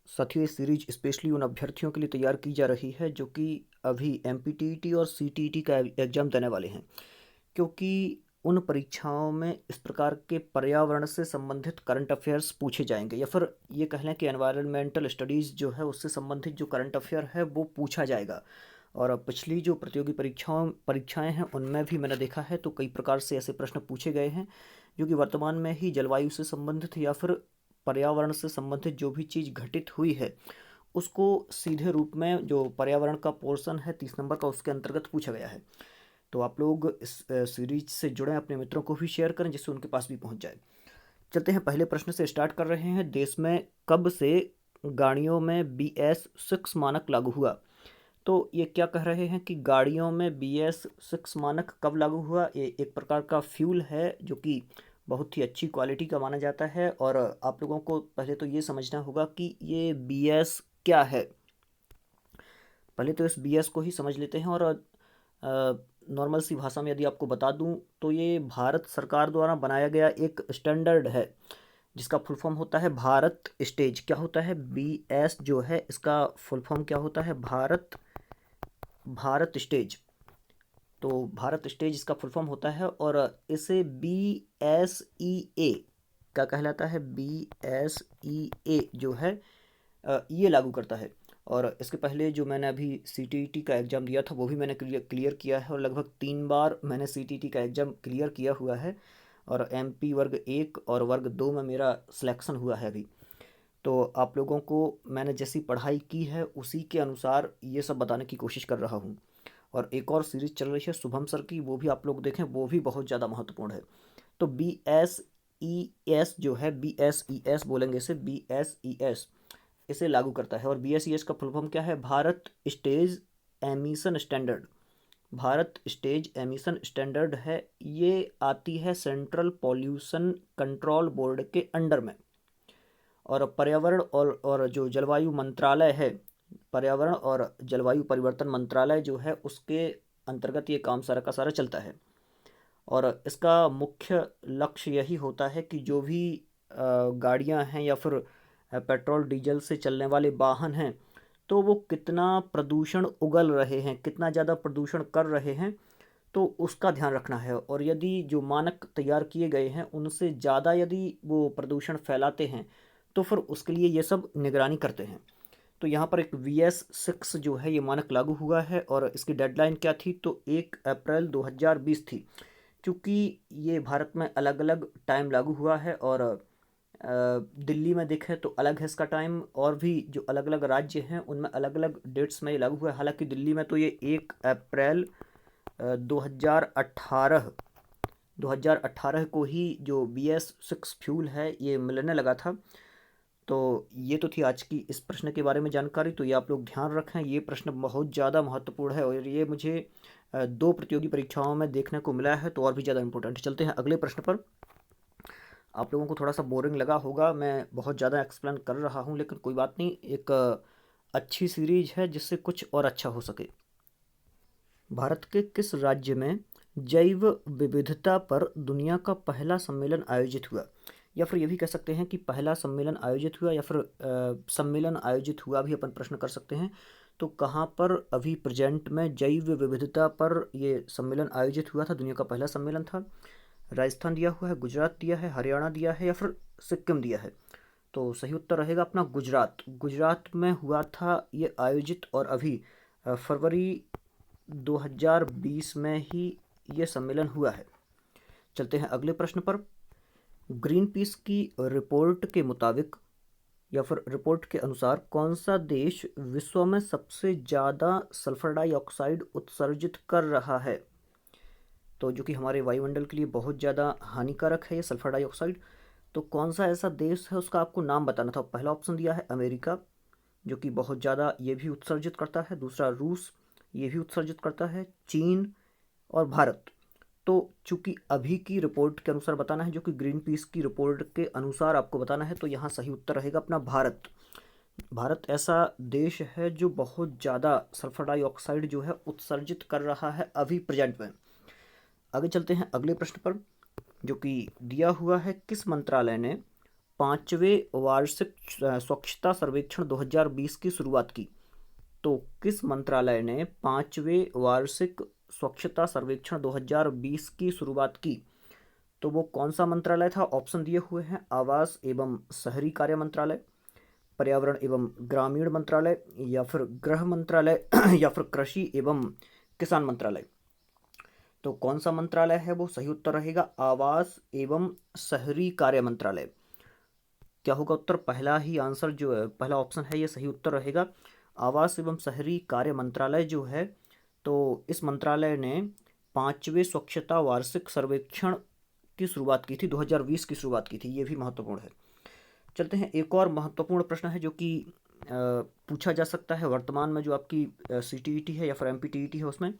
साथियों, ये series specially उन अभ्यर्थियों के लिए तैयार की जा रही है जो कि अभी एमपीटीईटी और सीटीईटी का एग्ज़ाम देने वाले हैं, क्योंकि उन परीक्षाओं में इस प्रकार के पर्यावरण से संबंधित करंट अफेयर्स पूछे जाएंगे, या फिर ये कह लें कि एनवायरमेंटल स्टडीज़ जो है उससे संबंधित जो करंट अफेयर है वो पूछा जाएगा। और पिछली जो प्रतियोगी परीक्षाएं हैं उनमें भी मैंने देखा है तो कई प्रकार से ऐसे प्रश्न पूछे गए हैं जो कि वर्तमान में ही जलवायु से संबंधित या फिर पर्यावरण से संबंधित जो भी चीज़ घटित हुई है उसको सीधे रूप में जो पर्यावरण का पोर्शन है 30 नंबर का उसके अंतर्गत पूछा गया है। तो आप लोग इस सीरीज से जुड़े अपने मित्रों को भी शेयर करें जिससे उनके पास भी पहुंच जाए। चलते हैं, पहले प्रश्न से स्टार्ट कर रहे हैं। देश में कब से गाड़ियों में BS6 मानक लागू हुआ? तो ये क्या कह रहे हैं कि गाड़ियों में BS6 मानक कब लागू हुआ। ये एक प्रकार का फ्यूल है जो कि बहुत ही अच्छी क्वालिटी का माना जाता है, और आप लोगों को पहले तो ये समझना होगा कि ये BS क्या है। पहले तो इस BS को ही समझ लेते हैं, और नॉर्मल सी भाषा में यदि आपको बता दूं तो ये भारत सरकार द्वारा बनाया गया एक स्टैंडर्ड है जिसका फुल फॉर्म होता है भारत स्टेज। क्या होता है BS जो है, इसका फुल फॉर्म क्या होता है? भारत स्टेज। तो भारत स्टेज इसका फुल फॉर्म होता है, और इसे BSEA क्या कहलाता है? BSEA जो है ये लागू करता है। और इसके पहले जो मैंने अभी CTET का एग्ज़ाम दिया था वो भी मैंने क्लियर किया है, और लगभग 3 बार मैंने CTET का एग्ज़ाम क्लियर किया हुआ है, और MP वर्ग 1 और वर्ग 2 में मेरा सिलेक्शन हुआ है अभी। तो आप लोगों को मैंने जैसी पढ़ाई की है उसी के अनुसार ये सब बताने की कोशिश कर रहा हूँ। और एक और सीरीज चल रही है शुभम सर की, वो भी आप लोग देखें, वो भी बहुत ज़्यादा महत्वपूर्ण है। तो BSES जो है, BSES बोलेंगे इसे, BSES इसे लागू करता है। और BSES का फुल फॉर्म क्या है? Bharat stage emission standard. Bharat stage emission standard है, ये आती है सेंट्रल पॉल्यूशन कंट्रोल बोर्ड के अंडर में। और पर्यावरण और जो जलवायु मंत्रालय है, पर्यावरण और जलवायु परिवर्तन मंत्रालय जो है उसके अंतर्गत ये काम सारा का सारा चलता है। और इसका मुख्य लक्ष्य यही होता है कि जो भी गाड़ियां हैं या फिर पेट्रोल डीजल से चलने वाले वाहन हैं तो वो कितना प्रदूषण उगल रहे हैं, कितना ज़्यादा प्रदूषण कर रहे हैं, तो उसका ध्यान रखना है। और यदि जो मानक तैयार किए गए हैं उनसे ज़्यादा यदि वो प्रदूषण फैलाते हैं तो फिर उसके लिए ये सब निगरानी करते हैं। तो यहाँ पर एक BS6 जो है ये मानक लागू हुआ है, और इसकी डेडलाइन क्या थी? तो 1 अप्रैल 2020 थी। चूँकि ये भारत में अलग अलग टाइम लागू हुआ है, और दिल्ली में देखें तो अलग है इसका टाइम, और भी जो अलग अलग राज्य हैं उनमें अलग अलग डेट्स में ये लागू हुआ है। हालांकि दिल्ली में तो ये 1 अप्रैल 2018 को ही जो BS6 फ्यूल है ये मिलने लगा था। तो ये तो थी आज की इस प्रश्न के बारे में जानकारी। तो ये आप लोग ध्यान रखें, ये प्रश्न बहुत ज़्यादा महत्वपूर्ण है, और ये मुझे 2 प्रतियोगी परीक्षाओं में देखने को मिला है तो और भी ज़्यादा इंपॉर्टेंट। चलते हैं अगले प्रश्न पर। आप लोगों को थोड़ा सा बोरिंग लगा होगा, मैं बहुत ज़्यादा एक्सप्लेन कर रहा हूँ, लेकिन कोई बात नहीं, एक अच्छी सीरीज है जिससे कुछ और अच्छा हो सके। भारत के किस राज्य में जैव विविधता पर दुनिया का पहला सम्मेलन आयोजित हुआ? या फिर ये भी कह सकते हैं कि पहला सम्मेलन आयोजित हुआ, या फिर सम्मेलन आयोजित हुआ भी अपन प्रश्न कर सकते हैं। तो कहाँ पर अभी प्रेजेंट में जैव विविधता पर ये सम्मेलन आयोजित हुआ था? दुनिया का पहला सम्मेलन था। राजस्थान दिया हुआ है, गुजरात दिया है, हरियाणा दिया है, या फिर सिक्किम दिया है। तो सही उत्तर रहेगा अपना गुजरात। गुजरात में हुआ था ये आयोजित, और अभी फरवरी 2020 में ही ये सम्मेलन हुआ है। चलते हैं अगले प्रश्न पर। ग्रीन पीस की रिपोर्ट के मुताबिक या फिर रिपोर्ट के अनुसार कौन सा देश विश्व में सबसे ज़्यादा सल्फर डाइऑक्साइड उत्सर्जित कर रहा है? तो जो कि हमारे वायुमंडल के लिए बहुत ज़्यादा हानिकारक है ये सल्फर डाइऑक्साइड। तो कौन सा ऐसा देश है उसका आपको नाम बताना था। पहला ऑप्शन दिया है अमेरिका, जो कि बहुत ज़्यादा ये भी उत्सर्जित करता है। दूसरा रूस, ये भी उत्सर्जित करता है। चीन और भारत। तो चूंकि अभी की रिपोर्ट के अनुसार बताना है, जो कि ग्रीन पीस की रिपोर्ट के अनुसार आपको बताना है, तो यहाँ सही उत्तर रहेगा अपना भारत। भारत ऐसा देश है जो बहुत ज़्यादा सल्फर डाइऑक्साइड जो है उत्सर्जित कर रहा है अभी प्रेजेंट में। आगे चलते हैं अगले प्रश्न पर, जो कि दिया हुआ है किस मंत्रालय ने 5वें वार्षिक स्वच्छता सर्वेक्षण 2020 की शुरुआत की? तो किस मंत्रालय ने 5वें वार्षिक स्वच्छता सर्वेक्षण 2020 की शुरुआत की? तो वो कौन सा मंत्रालय था? ऑप्शन दिए हुए हैं: आवास एवं शहरी कार्य मंत्रालय, पर्यावरण एवं ग्रामीण मंत्रालय, या फिर गृह मंत्रालय या फिर कृषि एवं किसान मंत्रालय। तो कौन सा मंत्रालय है वो? सही उत्तर रहेगा आवास एवं शहरी कार्य मंत्रालय। क्या होगा उत्तर? पहला ही आंसर जो है, पहला ऑप्शन है, ये सही उत्तर रहेगा। आवास एवं शहरी कार्य मंत्रालय जो है, तो इस मंत्रालय ने 5वें स्वच्छता वार्षिक सर्वेक्षण की शुरुआत की थी, 2020 की शुरुआत की थी। ये भी महत्वपूर्ण है। चलते हैं, एक और महत्वपूर्ण प्रश्न है जो कि पूछा जा सकता है वर्तमान में, जो आपकी CTET है या फिर MPTET है, उसमें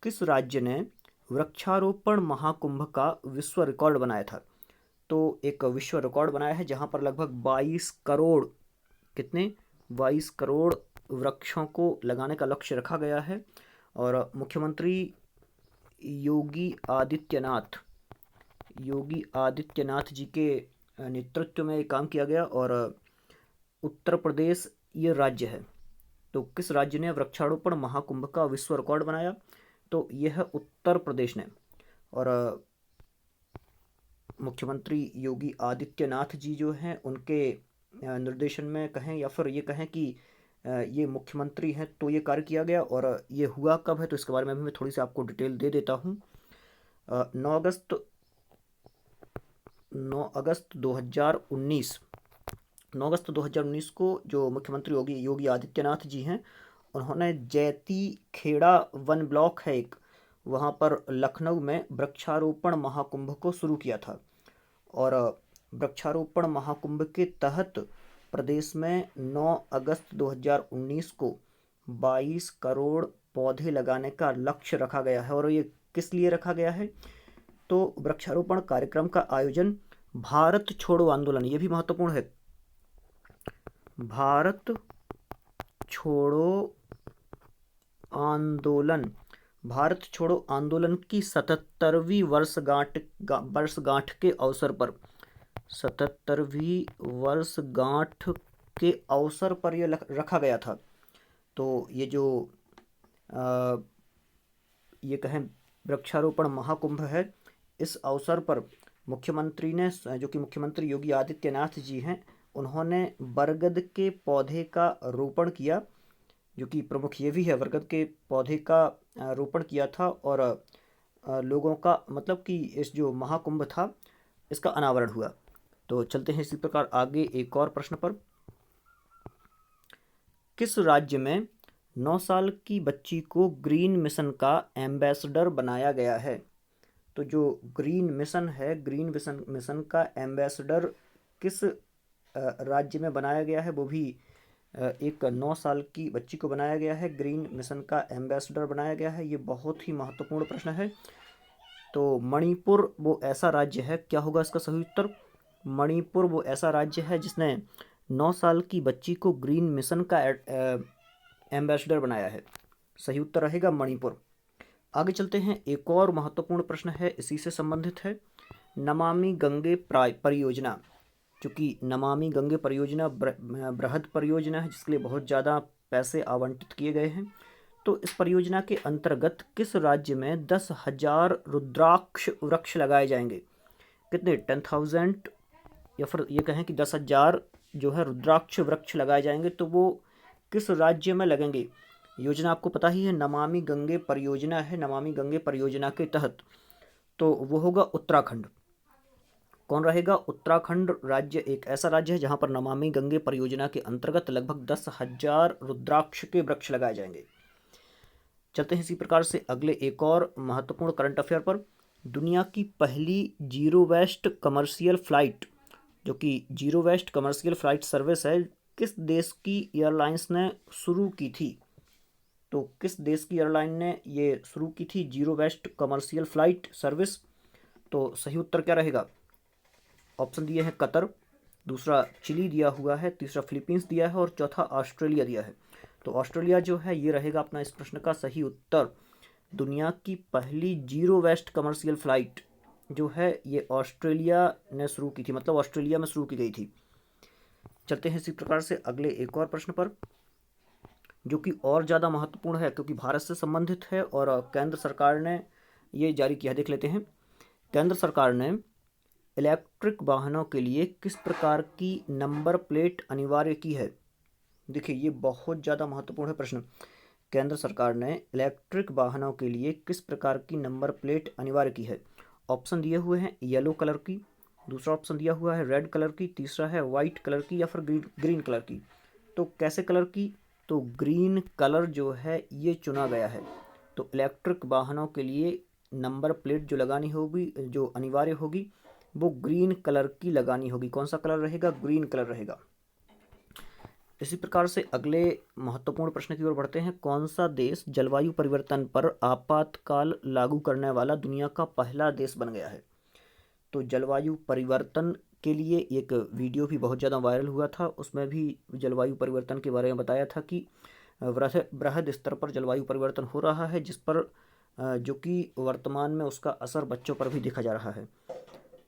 किस राज्य ने वृक्षारोपण महाकुंभ का विश्व रिकॉर्ड बनाया था? तो एक विश्व रिकॉर्ड बनाया है जहां पर लगभग 22 करोड़, कितने? 22 करोड़ वृक्षों को लगाने का लक्ष्य रखा गया है। और मुख्यमंत्री योगी आदित्यनाथ जी के नेतृत्व में काम किया गया। और उत्तर प्रदेश ये राज्य है। तो किस राज्य ने वृक्षारोपण महाकुंभ का विश्व रिकॉर्ड बनाया? तो यह है उत्तर प्रदेश ने। और मुख्यमंत्री योगी आदित्यनाथ जी जो हैं, उनके निर्देशन में कहें या फिर ये कहें कि ये मुख्यमंत्री हैं, तो ये कार्य किया गया। और ये हुआ कब है, तो इसके बारे में भी मैं थोड़ी सी आपको डिटेल दे देता हूँ। 9 अगस्त 2019 को जो मुख्यमंत्री योगी आदित्यनाथ जी हैं, उन्होंने जैती खेड़ा वन ब्लॉक है एक, वहाँ पर लखनऊ में वृक्षारोपण महाकुंभ को शुरू किया था। और वृक्षारोपण महाकुंभ के तहत प्रदेश में 9 अगस्त 2019 को 22 करोड़ पौधे लगाने का लक्ष्य रखा गया है। और ये किस लिए रखा गया है? तो वृक्षारोपण कार्यक्रम का आयोजन भारत छोड़ो आंदोलन, ये भी महत्वपूर्ण है, भारत छोड़ो आंदोलन की 77वीं वर्षगांठ के अवसर पर, 77वीं वर्षगांठ के अवसर पर यह रखा गया था। तो ये जो ये कहें वृक्षारोपण महाकुंभ है, इस अवसर पर मुख्यमंत्री ने, जो कि मुख्यमंत्री योगी आदित्यनाथ जी हैं, उन्होंने बरगद के पौधे का रोपण किया, जो कि प्रमुख ये भी है, बरगद के पौधे का रोपण किया था। और लोगों का मतलब कि इस जो महाकुंभ था, इसका अनावरण हुआ। तो चलते हैं इसी प्रकार आगे एक और प्रश्न पर। किस राज्य में 9 साल की बच्ची को ग्रीन मिशन का एम्बेसडर बनाया गया है? तो जो ग्रीन मिशन है, ग्रीन मिशन का एम्बेसडर किस राज्य में बनाया गया है? वो भी एक 9 साल की बच्ची को बनाया गया है, ग्रीन मिशन का एम्बेसडर बनाया गया है। ये बहुत ही महत्वपूर्ण प्रश्न है। तो मणिपुर वो ऐसा राज्य है, क्या होगा इसका सही उत्तर? मणिपुर वो ऐसा राज्य है जिसने 9 साल की बच्ची को ग्रीन मिशन का एम्बेसडर बनाया है। सही उत्तर रहेगा मणिपुर। आगे चलते हैं, एक और महत्वपूर्ण प्रश्न है, इसी से संबंधित है। नमामि गंगे परियोजना, चूँकि नमामि गंगे परियोजना बृहद परियोजना है, जिसके लिए बहुत ज़्यादा पैसे आवंटित किए गए हैं। तो इस परियोजना के अंतर्गत किस राज्य में 10,000 रुद्राक्ष वृक्ष लगाए जाएंगे? कितने? 10,000, या फिर ये कहें कि 10,000 जो है रुद्राक्ष वृक्ष लगाए जाएंगे। तो वो किस राज्य में लगेंगे? योजना आपको पता ही है, नमामि गंगे परियोजना है, नमामि गंगे परियोजना के तहत। तो वो होगा उत्तराखंड। कौन रहेगा? उत्तराखंड राज्य एक ऐसा राज्य है जहां पर नमामि गंगे परियोजना के अंतर्गत लगभग 10,000 रुद्राक्ष के वृक्ष लगाए जाएंगे। चलते हैं इसी प्रकार से अगले एक और महत्वपूर्ण करंट अफेयर पर। दुनिया की पहली जीरो वेस्ट कमर्शियल फ्लाइट, जो कि zero waste commercial flight service है, किस देश की एयरलाइंस ने शुरू की थी? तो किस देश की एयरलाइन ने ये शुरू की थी zero waste commercial flight service? तो सही उत्तर क्या रहेगा? ऑप्शन दिए हैं कतर, दूसरा चिली दिया हुआ है, तीसरा फिलीपींस दिया है और चौथा ऑस्ट्रेलिया दिया है। तो ऑस्ट्रेलिया जो है ये रहेगा अपना इस प्रश्न का सही उत्तर। दुनिया की पहली जीरो वेस्ट कमर्शियल फ्लाइट जो है ये ऑस्ट्रेलिया ने शुरू की थी, मतलब ऑस्ट्रेलिया में शुरू की गई थी। चलते हैं इसी प्रकार से अगले एक और प्रश्न पर, जो कि और ज़्यादा महत्वपूर्ण है क्योंकि भारत से संबंधित है और केंद्र सरकार ने ये जारी किया। देख लेते हैं। केंद्र सरकार ने इलेक्ट्रिक वाहनों के लिए किस प्रकार की नंबर प्लेट अनिवार्य की है। देखिए ये बहुत ज़्यादा महत्वपूर्ण है प्रश्न। केंद्र सरकार ने इलेक्ट्रिक वाहनों के लिए किस प्रकार की नंबर प्लेट अनिवार्य की है। ऑप्शन दिए हुए हैं येलो कलर की, दूसरा ऑप्शन दिया हुआ है रेड कलर की, तीसरा है वाइट कलर की या फिर ग्रीन कलर की। तो कैसे कलर की, तो ग्रीन कलर जो है ये चुना गया है। तो इलेक्ट्रिक वाहनों के लिए नंबर प्लेट जो लगानी होगी, जो अनिवार्य होगी, वो ग्रीन कलर की लगानी होगी। कौन सा कलर रहेगा, ग्रीन कलर रहेगा। इसी प्रकार से अगले महत्वपूर्ण प्रश्न की ओर बढ़ते हैं। कौन सा देश जलवायु परिवर्तन पर आपातकाल लागू करने वाला दुनिया का पहला देश बन गया है। तो जलवायु परिवर्तन के लिए एक वीडियो भी बहुत ज़्यादा वायरल हुआ था, उसमें भी जलवायु परिवर्तन के बारे में बताया था कि बृहद स्तर पर जलवायु परिवर्तन हो रहा है, जिस पर जो कि वर्तमान में उसका असर बच्चों पर भी देखा जा रहा है।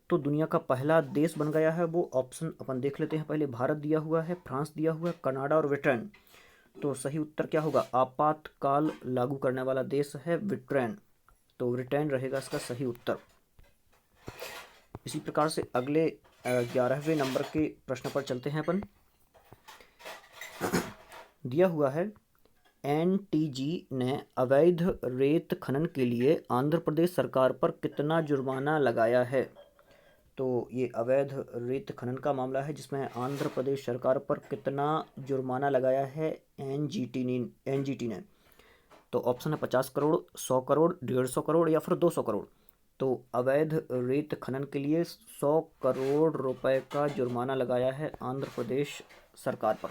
तो दुनिया का पहला देश बन गया है वो, ऑप्शन अपन देख लेते हैं पहले। भारत दिया हुआ है, फ्रांस दिया हुआ है, कनाडा और ब्रिटेन। तो सही उत्तर क्या होगा, आपातकाल लागू करने वाला देश है ब्रिटेन। तो ब्रिटेन रहेगा इसका सही उत्तर। इसी प्रकार से अगले 11वें नंबर के प्रश्न पर चलते हैं अपन। दिया हुआ है एनटीजी ने अवैध रेत खनन के लिए आंध्र प्रदेश सरकार पर कितना जुर्माना लगाया है। तो ये अवैध रेत खनन का मामला है जिसमें आंध्र प्रदेश सरकार पर कितना जुर्माना लगाया है एनजीटी ने। तो ऑप्शन है 50 करोड़, 100 करोड़, 150 करोड़ या फिर 200 करोड़। तो अवैध रेत खनन के लिए 100 करोड़ रुपए का जुर्माना लगाया है आंध्र प्रदेश सरकार पर।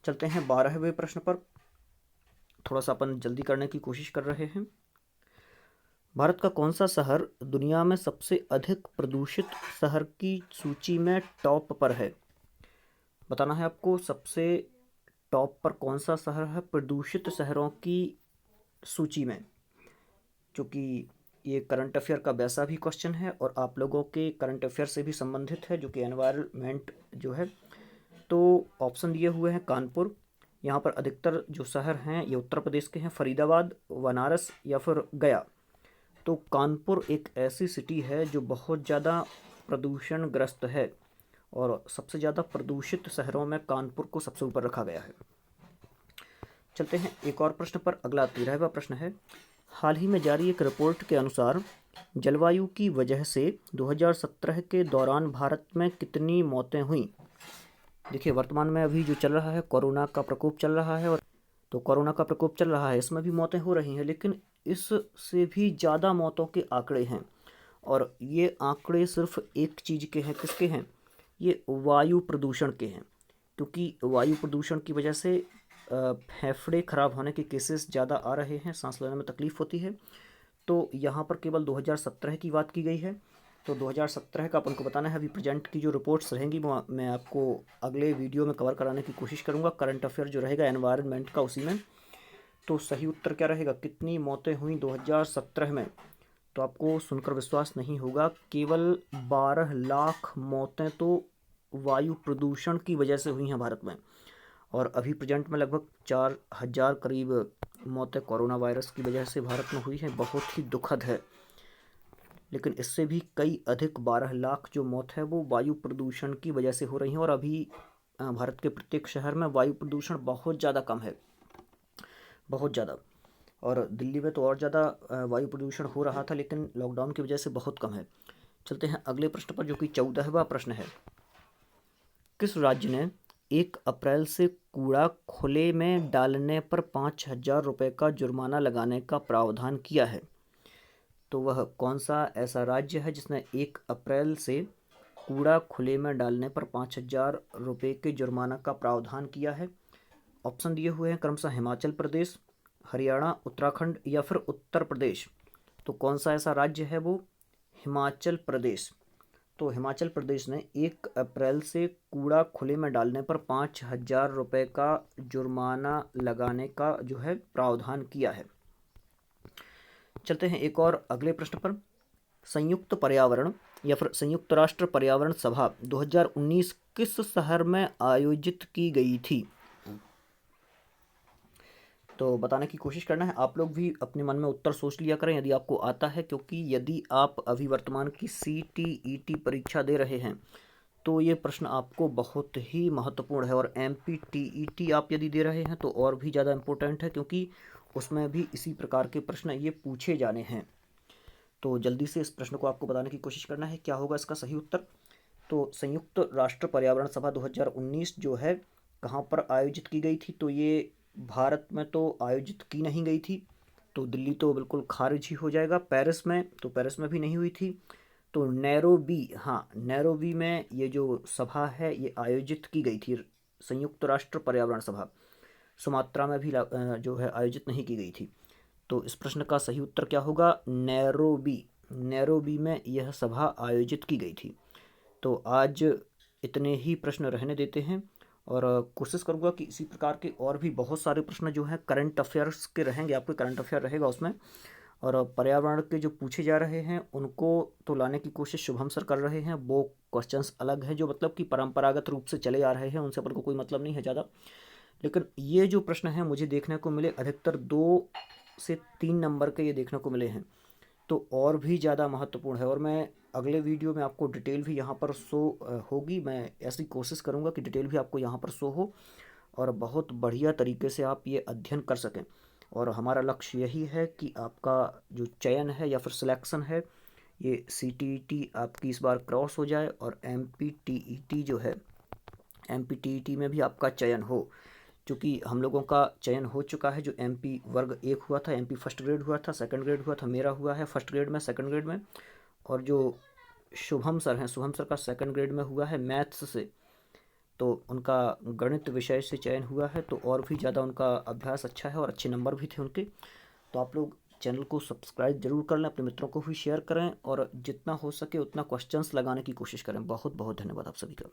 चलते हैं 12वें प्रश्न पर। थोड़ा सा अपन जल्दी करने की कोशिश कर रहे हैं। भारत का कौन सा शहर दुनिया में सबसे अधिक प्रदूषित शहर की सूची में टॉप पर है। बताना है आपको सबसे टॉप पर कौन सा शहर है प्रदूषित शहरों की सूची में। क्योंकि ये करंट अफेयर का वैसा भी क्वेश्चन है और आप लोगों के करंट अफेयर से भी संबंधित है, जो कि एनवायरनमेंट जो है। तो ऑप्शन दिए हुए हैं कानपुर, यहाँ पर अधिकतर जो शहर हैं ये उत्तर प्रदेश के हैं, फरीदाबाद, बनारस या फिर गया। तो कानपुर एक ऐसी सिटी है जो बहुत ज़्यादा प्रदूषण ग्रस्त है और सबसे ज़्यादा प्रदूषित शहरों में कानपुर को सबसे ऊपर रखा गया है। चलते हैं एक और प्रश्न पर। अगला 13वां प्रश्न है। हाल ही में जारी एक रिपोर्ट के अनुसार जलवायु की वजह से 2017 के दौरान भारत में कितनी मौतें हुई। देखिए वर्तमान में अभी जो चल रहा है कोरोना का प्रकोप चल रहा है, और तो कोरोना का प्रकोप चल रहा है, इसमें भी मौतें हो रही हैं, लेकिन इससे भी ज़्यादा मौतों के आंकड़े हैं। और ये आंकड़े सिर्फ एक चीज़ के हैं, किसके हैं, ये वायु प्रदूषण के हैं। क्योंकि वायु प्रदूषण की वजह से फेफड़े खराब होने के केसेस ज़्यादा आ रहे हैं, सांस लेने में तकलीफ़ होती है। तो यहाँ पर केवल 2017 की बात की गई है। तो 2017 का अपन को बताना है। अभी प्रेजेंट की जो रिपोर्ट्स रहेंगी वो मैं आपको अगले वीडियो में कवर कराने की कोशिश करूँगा। करंट अफेयर जो रहेगा एनवायरनमेंट का, उसी में। तो सही उत्तर क्या रहेगा, कितनी मौतें हुई 2017 में। तो आपको सुनकर विश्वास नहीं होगा, केवल 12 लाख मौतें तो वायु प्रदूषण की वजह से हुई हैं भारत में। और अभी प्रेजेंट में लगभग 4000 करीब मौतें कोरोना वायरस की वजह से भारत में हुई हैं। बहुत ही दुखद है, लेकिन इससे भी कई अधिक 12 लाख जो मौत है वो वायु प्रदूषण की वजह से हो रही हैं। और अभी भारत के प्रत्येक शहर में वायु प्रदूषण बहुत ज़्यादा कम है, बहुत ज़्यादा। और दिल्ली में तो और ज़्यादा वायु प्रदूषण हो रहा था, लेकिन लॉकडाउन की वजह से बहुत कम है। चलते हैं अगले प्रश्न पर, जो कि 14वां प्रश्न है। किस राज्य ने 1 अप्रैल से कूड़ा खुले में डालने पर 5,000 रुपये का जुर्माना लगाने का प्रावधान किया है। तो वह कौन सा ऐसा राज्य है जिसने 1 अप्रैल से कूड़ा खुले में डालने पर 5,000 रुपये के जुर्माना का प्रावधान किया है। ऑप्शन दिए हुए हैं क्रमशः हिमाचल प्रदेश, हरियाणा, उत्तराखंड या फिर उत्तर प्रदेश। तो कौन सा ऐसा राज्य है वो, हिमाचल प्रदेश। तो हिमाचल प्रदेश ने 1 अप्रैल से कूड़ा खुले में डालने पर 5,000 रुपये का जुर्माना लगाने का जो है प्रावधान किया है। चलते हैं एक और अगले प्रश्न पर। संयुक्त पर्यावरण या फिर संयुक्त राष्ट्र पर्यावरण सभा 2019 किस शहर में आयोजित की गई थी? तो बताने की कोशिश करना है। आप लोग भी अपने मन में उत्तर सोच लिया करें यदि आपको आता है, क्योंकि यदि आप अभी वर्तमान की CTET परीक्षा दे रहे हैं तो ये प्रश्न आपको बहुत ही महत्वपूर्ण है, और MPTET आप यदि दे रहे हैं तो और भी ज़्यादा इम्पोर्टेंट है, क्योंकि उसमें भी इसी प्रकार के प्रश्न ये पूछे जाने हैं। तो जल्दी से इस प्रश्न को आपको बताने की कोशिश करना है, क्या होगा इसका सही उत्तर। तो संयुक्त राष्ट्र पर्यावरण सभा 2019 जो है कहाँ पर आयोजित की गई थी? तो ये भारत में तो आयोजित की नहीं गई थी, तो दिल्ली तो बिल्कुल खारिज ही हो जाएगा। पेरिस में, तो पेरिस में भी नहीं हुई थी। तो नैरोबी, हाँ नैरोबी में ये जो सभा है ये आयोजित की गई थी, संयुक्त राष्ट्र पर्यावरण सभा। सुमात्रा में भी जो है आयोजित नहीं की गई थी। तो इस प्रश्न का सही उत्तर क्या होगा? नैरोबी, नैरोबी में यह सभा आयोजित की गई थी। तो आज इतने ही प्रश्न रहने देते हैं, और कोशिश करूँगा कि इसी प्रकार के और भी बहुत सारे प्रश्न जो हैं करंट अफेयर्स के रहेंगे, आपके करंट अफेयर रहेगा उसमें, और पर्यावरण के जो पूछे जा रहे हैं उनको तो लाने की कोशिश शुभम सर कर रहे हैं। वो क्वेश्चंस अलग हैं जो मतलब कि परंपरागत रूप से चले आ रहे हैं, उनसे अपन को कोई मतलब नहीं है ज़्यादा। लेकिन ये जो प्रश्न हैं मुझे देखने को मिले अधिकतर 2 से 3 नंबर के ये देखने को मिले हैं, तो और भी ज़्यादा महत्वपूर्ण है। और मैं अगले वीडियो में आपको डिटेल भी यहाँ पर शो होगी। मैं ऐसी कोशिश करूँगा कि डिटेल भी आपको यहाँ पर शो हो और बहुत बढ़िया तरीके से आप ये अध्ययन कर सकें। और हमारा लक्ष्य यही है कि आपका जो चयन है या फिर सिलेक्शन है, ये CTET आपकी इस बार क्रॉस हो जाए, और MPTET जो है, MPTET में भी आपका चयन हो। क्योंकि हम लोगों का चयन हो चुका है, जो MP वर्ग 1 हुआ था, MP फर्स्ट ग्रेड हुआ था, सेकंड ग्रेड हुआ था, मेरा हुआ है फर्स्ट ग्रेड में, सेकंड ग्रेड में, और जो शुभम सर हैं, शुभम सर का सेकंड ग्रेड में हुआ है मैथ्स से, तो उनका गणित विषय से चयन हुआ है। तो और भी ज़्यादा उनका अभ्यास अच्छा है और अच्छे नंबर भी थे उनके। तो आप लोग चैनल को सब्सक्राइब जरूर कर लें, अपने मित्रों को भी शेयर करें, और जितना हो सके उतना क्वेश्चंस लगाने की कोशिश करें। बहुत बहुत धन्यवाद आप सभी का।